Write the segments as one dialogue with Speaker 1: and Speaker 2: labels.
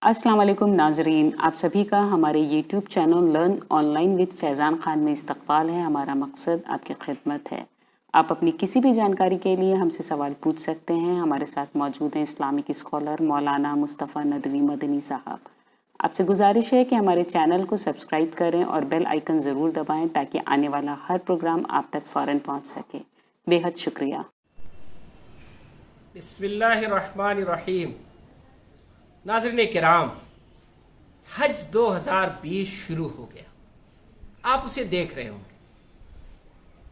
Speaker 1: अस्सलाम वालेकुम नाजरीन, आप सभी का हमारे YouTube channel learn online with Faizan Khan में इस्तकबाल है। हमारा मकसद आपकी खिदमत है। आप अपनी किसी भी जानकारी के लिए हमसे सवाल पूछ सकते हैं। हमारे साथ मौजूद हैं इस्लामिक स्कॉलर मौलाना मुस्तफ़ा नदवी मदनी साहब। आपसे गुजारिश है कि हमारे चैनल को सब्सक्राइब करें और बेल आइकन ज़रूर दबाएं ताकि आने वाला हर प्रोग्राम आप तक फ़ौरन पहुँच सके। बेहद शुक्रिया।
Speaker 2: बिस्मिल्लाहिर्रहमानिर्रहीम। नाज़रीन किराम, हज 2020 शुरू हो गया। आप उसे देख रहे होंगे,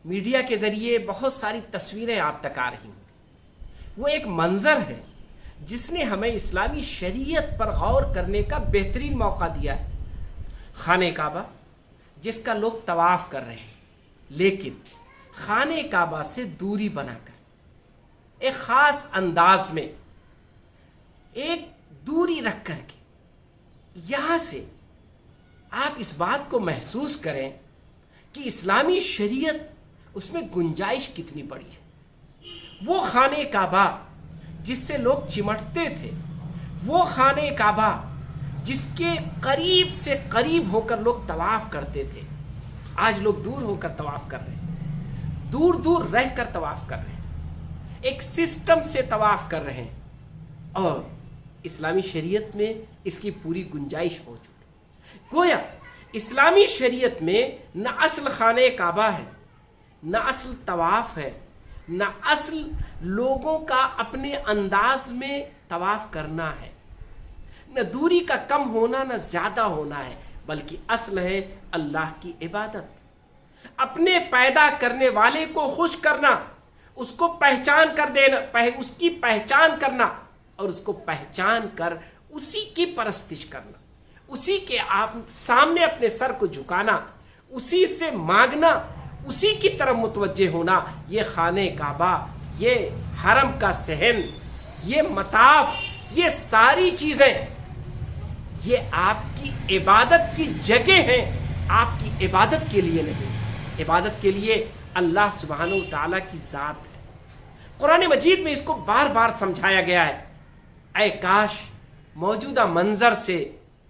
Speaker 2: मीडिया के ज़रिए बहुत सारी तस्वीरें आप तक आ रही होंगी। वो एक मंज़र है जिसने हमें इस्लामी शरीयत पर गौर करने का बेहतरीन मौका दिया है। खाने काबा जिसका लोग तवाफ़ कर रहे हैं, लेकिन खाने काबा से दूरी बनाकर एक ख़ास अंदाज में एक दूरी रख करके यहाँ से आप इस बात को महसूस करें कि इस्लामी शरीयत उसमें गुंजाइश कितनी बड़ी है। वो खाने काबा जिससे लोग चिमटते थे, वो खाने काबा जिसके करीब से करीब होकर लोग तवाफ़ करते थे, आज लोग दूर होकर तवाफ़ कर रहे हैं, दूर दूर रह कर तवाफ़ कर रहे हैं, एक सिस्टम से तवाफ़ कर रहे हैं। और इस्लामी शरीयत में इसकी पूरी गुंजाइश मौजूद है। गोया इस्लामी शरीयत में न असल खाने काबा है, न असल तवाफ़ है, न असल लोगों का अपने अंदाज में तवाफ़ करना है, न दूरी का कम होना न ज़्यादा होना है, बल्कि असल है अल्लाह की इबादत। अपने पैदा करने वाले को खुश करना, उसको पहचान कर देना, उसकी पहचान करना और उसको पहचान कर उसी की परस्तिश करना, उसी के आप सामने अपने सर को झुकाना, उसी से मांगना, उसी की तरफ मुतवज्जे होना। ये खाने काबा, ये हरम का सहन, ये मताफ, ये सारी चीज़ें ये आपकी इबादत की जगह हैं, आपकी इबादत के लिए नहीं। इबादत के लिए अल्लाह सुब्हानहू व तआला की ज़ात है। कुरान मजीद में इसको बार बार समझाया गया है। ऐ काश मौजूदा मंजर से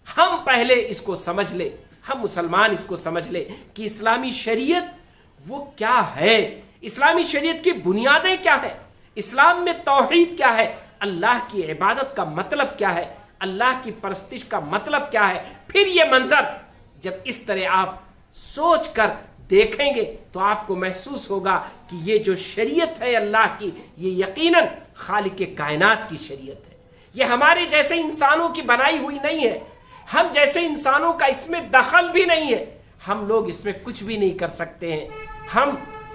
Speaker 2: हम पहले इसको समझ ले, हम मुसलमान इसको समझ ले कि इस्लामी शरीयत वो क्या है, इस्लामी शरीयत की बुनियादें क्या है, इस्लाम में तौहीद क्या है, अल्लाह की इबादत का मतलब क्या है, अल्लाह की परस्तिश का मतलब क्या है। फिर ये मंजर जब इस तरह आप सोच कर देखेंगे तो आपको महसूस होगा कि ये जो शरीयत है अल्लाह की, ये यकीनन खालिक कायनात की शरीयत है। ये हमारे जैसे इंसानों की बनाई हुई नहीं है, हम जैसे इंसानों का इसमें दखल भी नहीं है, हम लोग इसमें कुछ भी नहीं कर सकते हैं। हम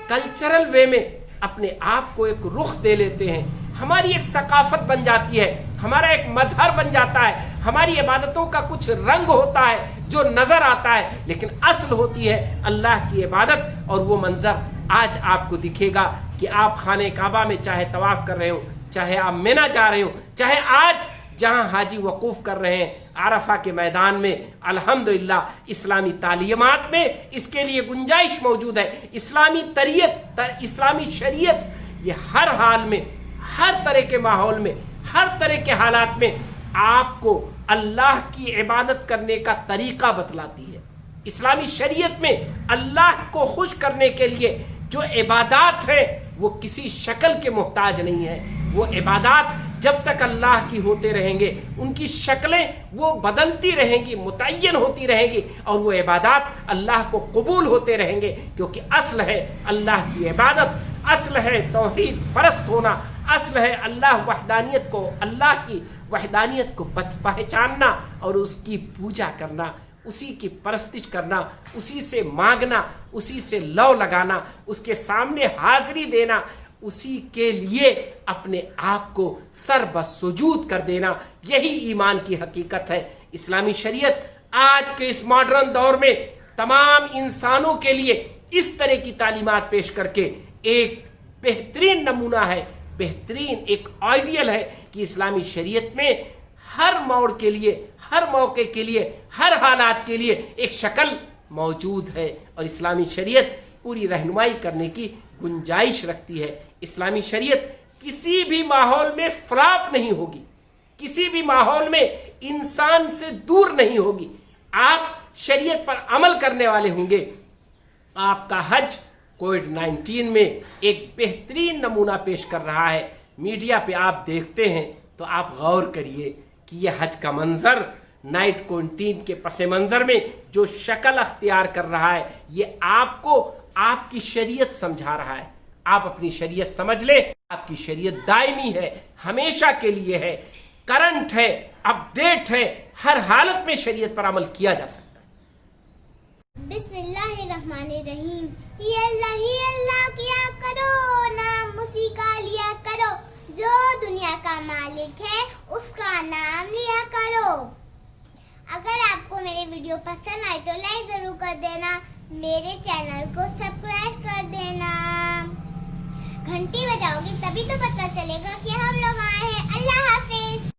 Speaker 2: कल्चरल वे में अपने आप को एक रुख दे लेते हैं, हमारी एक सकाफत बन जाती है, हमारा एक मजहर बन जाता है, हमारी इबादतों का कुछ रंग होता है जो नज़र आता है, लेकिन असल होती है अल्लाह की इबादत। और वो मंजर आज आपको दिखेगा कि आप खाने काबा में चाहे तवाफ़ कर रहे हो, चाहे आप मिना जा रहे हो, चाहे आज जहां हाजी वकूफ़ कर रहे हैं आरफा के मैदान में, अल्हम्दुलिल्लाह इस्लामी तालीमात में इसके लिए गुंजाइश मौजूद है। इस्लामी तरीक़त, इस्लामी शरीयत ये हर हाल में, हर तरह के माहौल में, हर तरह के हालात में आपको अल्लाह की इबादत करने का तरीक़ा बतलाती है। इस्लामी शरीयत में अल्लाह को खुश करने के लिए जो इबादत है वो किसी शक्ल के मोहताज नहीं है। वो इबादत जब तक अल्लाह की होते रहेंगे, उनकी शक्लें वो बदलती रहेंगी, मुतय्यन होती रहेंगी, और वो इबादत अल्लाह को कबूल होते रहेंगे, क्योंकि असल है अल्लाह की इबादत, असल है तौहीद परस्त होना, असल है अल्लाह की वहदानियत को पहचानना और उसकी पूजा करना, उसी की परस्तिश करना, उसी से मांगना, उसी से लौ लगाना, उसके सामने हाजिरी देना, उसी के लिए अपने आप को सरबसुजूद कर देना। यही ईमान की हकीकत है। इस्लामी शरीयत आज के इस मॉडर्न दौर में तमाम इंसानों के लिए इस तरह की तालीमात पेश करके एक बेहतरीन नमूना है, बेहतरीन एक आइडियल है कि इस्लामी शरीयत में हर मोड़ के लिए, हर मौके के लिए, हर हालात के लिए एक शक्ल मौजूद है और इस्लामी शरीयत पूरी रहनुमाई करने की गुंजाइश रखती है। इस्लामी शरीयत किसी भी माहौल में फ्लॉप नहीं होगी, किसी भी माहौल में इंसान से दूर नहीं होगी। आप शरीयत पर अमल करने वाले होंगे। आपका हज कोविड-19 में एक बेहतरीन नमूना पेश कर रहा है। मीडिया पे आप देखते हैं तो आप गौर करिए कि यह हज का मंजर नाइट क्वारंटीन के पस मंज़र में जो शक्ल अख्तियार कर रहा है, ये आपको आपकी शरीयत समझा रहा है। आप अपनी शरीयत समझ ले। आपकी शरीयत दायमी है, हमेशा के लिए है, करंट है, अपडेट है। हर हालत में शरीयत पर अमल किया जा सकता है।
Speaker 3: बिस्मिल्लाहिर्रहमानिर्रहीम। ही अल्लाह किया करो, नाम उसी का लिया करो, जो दुनिया का मालिक है उसका नाम लिया करो। अगर आपको मेरे वीडियो पसंद आए तो लाइक जरूर कर देना, मेरे चैनल को सब्सक्राइब कर देना, घंटी बजाओगी तभी तो पता चलेगा कि हम लोग आए हैं। अल्लाह हाफिज।